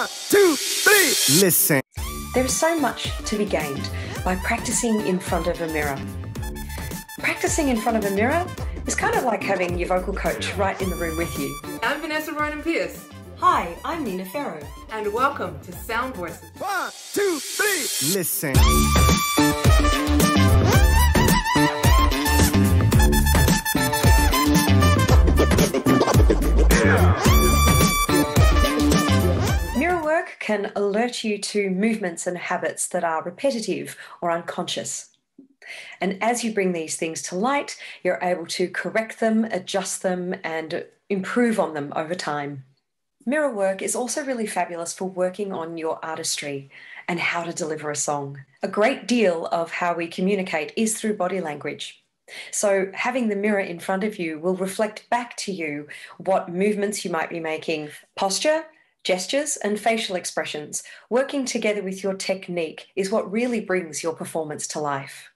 1, 2, 3. Listen. There is so much to be gained by practicing in front of a mirror. Practicing in front of a mirror is kind of like having your vocal coach right in the room with you. I'm Vanessa Ronan-Pierce. Hi, I'm Nina Ferro. And welcome to Sound Voices. 1, 2, 3. Listen. Mirror work can alert you to movements and habits that are repetitive or unconscious. And as you bring these things to light, you're able to correct them, adjust them, and improve on them over time. Mirror work is also really fabulous for working on your artistry and how to deliver a song. A great deal of how we communicate is through body language. So having the mirror in front of you will reflect back to you what movements you might be making, posture, gestures, and facial expressions. Working together with your technique is what really brings your performance to life.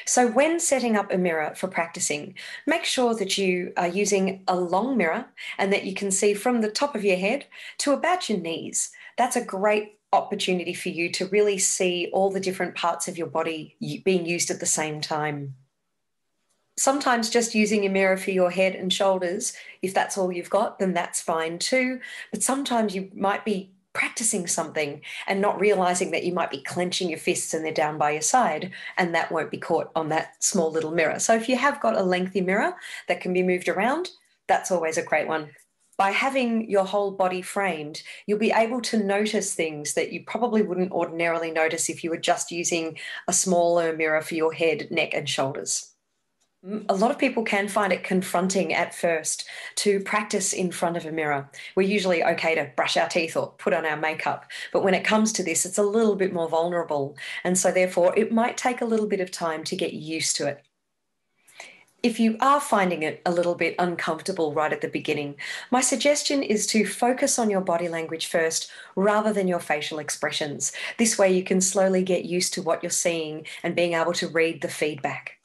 So when setting up a mirror for practicing, make sure that you are using a long mirror and that you can see from the top of your head to about your knees. That's a great opportunity for you to really see all the different parts of your body being used at the same time. Sometimes just using a mirror for your head and shoulders, if that's all you've got, then that's fine too. But sometimes you might be practicing something and not realizing that you might be clenching your fists and they're down by your side, and that won't be caught on that small little mirror. So if you have got a lengthy mirror that can be moved around, that's always a great one. By having your whole body framed, you'll be able to notice things that you probably wouldn't ordinarily notice if you were just using a smaller mirror for your head, neck, and shoulders. A lot of people can find it confronting at first to practice in front of a mirror. We're usually okay to brush our teeth or put on our makeup, but when it comes to this, it's a little bit more vulnerable. And so therefore, it might take a little bit of time to get used to it. If you are finding it a little bit uncomfortable right at the beginning, my suggestion is to focus on your body language first rather than your facial expressions. This way you can slowly get used to what you're seeing and being able to read the feedback.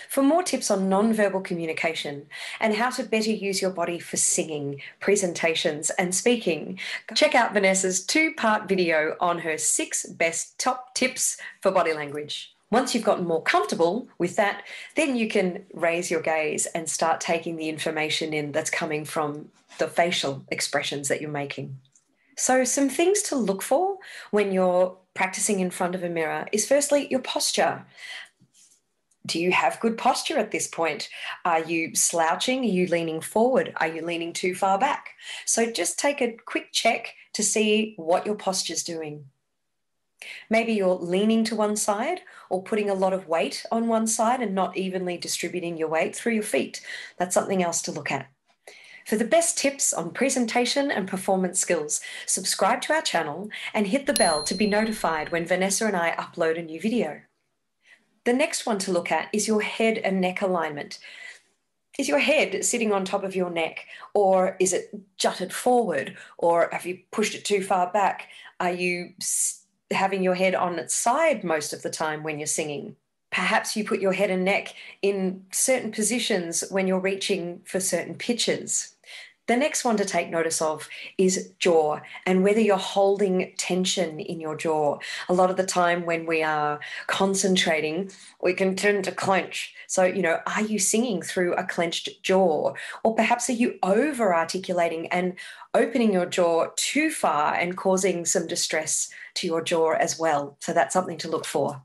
For more tips on non-verbal communication and how to better use your body for singing, presentations, and speaking, check out Vanessa's 2-part video on her 6 best top tips for body language. Once you've gotten more comfortable with that, then you can raise your gaze and start taking the information in that's coming from the facial expressions that you're making. So some things to look for when you're practicing in front of a mirror is firstly your posture. Do you have good posture at this point? Are you slouching? Are you leaning forward? Are you leaning too far back? So just take a quick check to see what your posture's doing. Maybe you're leaning to one side or putting a lot of weight on one side and not evenly distributing your weight through your feet. That's something else to look at. For the best tips on presentation and performance skills, subscribe to our channel and hit the bell to be notified when Vanessa and I upload a new video. The next one to look at is your head and neck alignment. Is your head sitting on top of your neck, or is it jutted forward, or have you pushed it too far back? Are you having your head on its side most of the time when you're singing? Perhaps you put your head and neck in certain positions when you're reaching for certain pitches. The next one to take notice of is jaw and whether you're holding tension in your jaw. A lot of the time when we are concentrating, we can tend to clench. So, are you singing through a clenched jaw? Or perhaps are you over-articulating and opening your jaw too far and causing some distress to your jaw as well? So that's something to look for.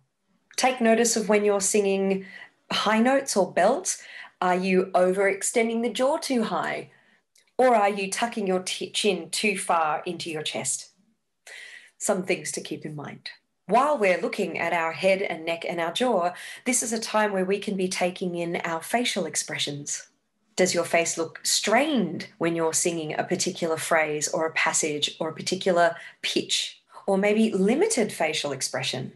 Take notice of when you're singing high notes or belts. Are you overextending the jaw too high? Or are you tucking your chin too far into your chest? Some things to keep in mind. While we're looking at our head and neck and our jaw, this is a time where we can be taking in our facial expressions. Does your face look strained when you're singing a particular phrase or a passage or a particular pitch? Or maybe limited facial expression?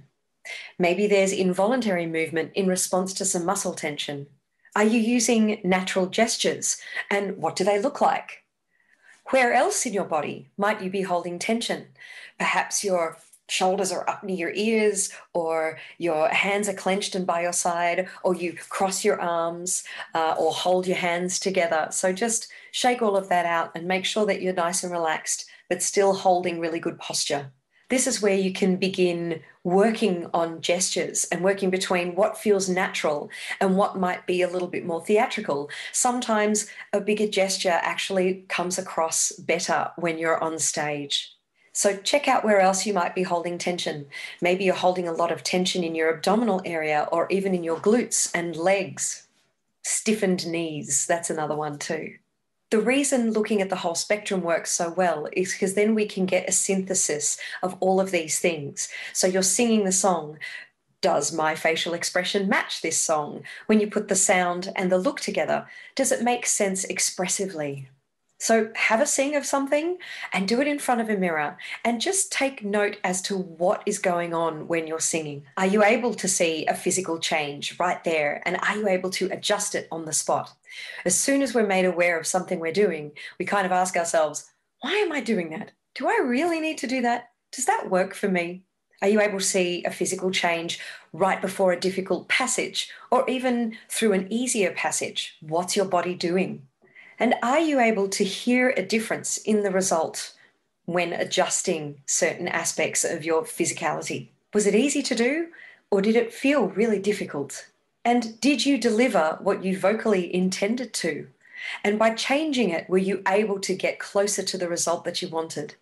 Maybe there's involuntary movement in response to some muscle tension. Are you using natural gestures, and what do they look like? Where else in your body might you be holding tension? Perhaps your shoulders are up near your ears, or your hands are clenched and by your side, or you cross your arms or hold your hands together. So just shake all of that out and make sure that you're nice and relaxed, but still holding really good posture. This is where you can begin working on gestures and working between what feels natural and what might be a little bit more theatrical. Sometimes a bigger gesture actually comes across better when you're on stage. So check out where else you might be holding tension. Maybe you're holding a lot of tension in your abdominal area or even in your glutes and legs. Stiffened knees, that's another one too. The reason looking at the whole spectrum works so well is because then we can get a synthesis of all of these things. So you're singing the song. Does my facial expression match this song? When you put the sound and the look together, does it make sense expressively? So have a sing of something and do it in front of a mirror and just take note as to what is going on when you're singing. Are you able to see a physical change right there? And are you able to adjust it on the spot? As soon as we're made aware of something we're doing, we kind of ask ourselves, why am I doing that? Do I really need to do that? Does that work for me? Are you able to see a physical change right before a difficult passage or even through an easier passage? What's your body doing? And are you able to hear a difference in the result when adjusting certain aspects of your physicality? Was it easy to do or did it feel really difficult? And did you deliver what you vocally intended to? And by changing it, were you able to get closer to the result that you wanted?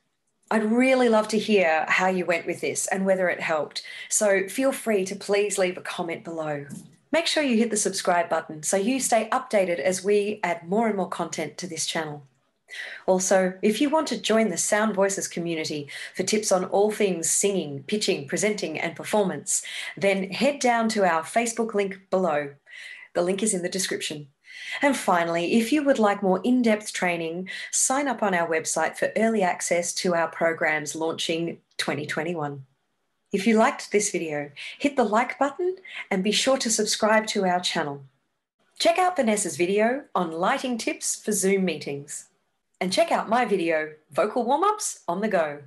I'd really love to hear how you went with this and whether it helped. So feel free to please leave a comment below. Make sure you hit the subscribe button so you stay updated as we add more and more content to this channel. Also, if you want to join the Sound Voices community for tips on all things singing, pitching, presenting, and performance, then head down to our Facebook link below. The link is in the description. And finally, if you would like more in-depth training, sign up on our website for early access to our programs launching 2021. If you liked this video, hit the like button and be sure to subscribe to our channel. Check out Vanessa's video on lighting tips for Zoom meetings. And check out my video, Vocal Warm-Ups on the Go.